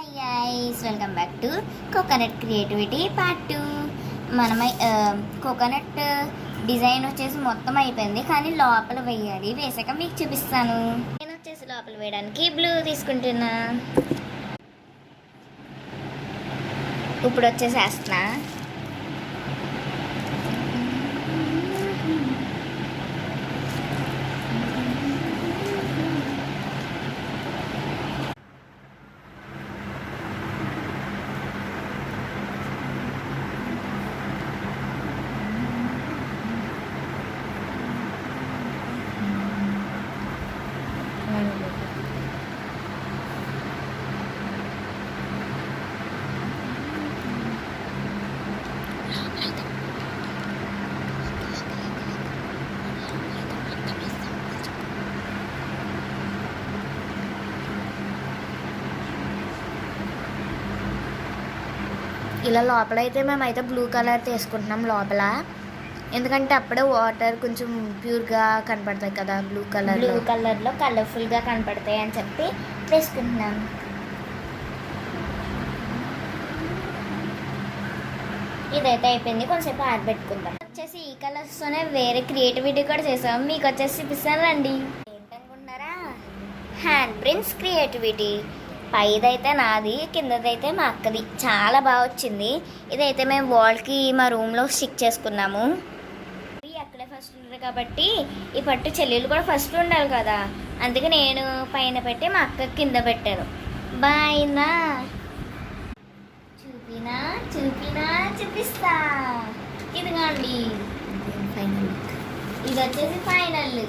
Hi guys, welcome back to coconut creativity part 2. మనమై coconut design వచ్చేసి మొత్తం అయిపోయింది, కానీ లోపల వేయాలి. వేసాక మీకు చూపిస్తాను. నేను వచ్చేసి లోపల వేయడానికి బ్లూ తీసుకుంటున్నా. ఇప్పుడు వచ్చేసి వేస్తున్నా. ఇలా లోపల అయితే మేమైతే బ్లూ కలర్ తీసుకుంటున్నాం లోపల, ఎందుకంటే అప్పుడే వాటర్ కొంచెం ప్యూర్గా కనపడతాయి కదా. బ్లూ కలర్లో కలర్ఫుల్గా కనపడతాయి అని చెప్పి వేసుకుంటున్నాం. ఇదైతే అయిపోయింది, కొంచెంసేపు ఆరబెట్టుకుందాం. వచ్చేసి ఈ కలర్స్తోనే వేరే క్రియేటివిటీ కూడా చేసాం, మీకు వచ్చేసి చూపిస్తాను రండి. ఏంటనుకుంటున్నారా? Hand prints creativity. పైదైతే నాది, కిందదైతే మా అక్కది. చాలా బాగా వచ్చింది. ఇదైతే మేము వాల్కి మా రూమ్లో స్టిక్ చేసుకున్నాము. అక్కడే ఫస్ట్ ఉంటుంది కాబట్టి ఈ పట్టు చెల్లెలు కూడా ఫస్ట్ ఉండాలి కదా, అందుకే నేను పైన పెట్టి మా అక్క కింద పెట్టాను. బాయ్నా చూపిస్తా. ఇదిగోండి ఫైనల్. ఇది వచ్చేసి ఫైనల్.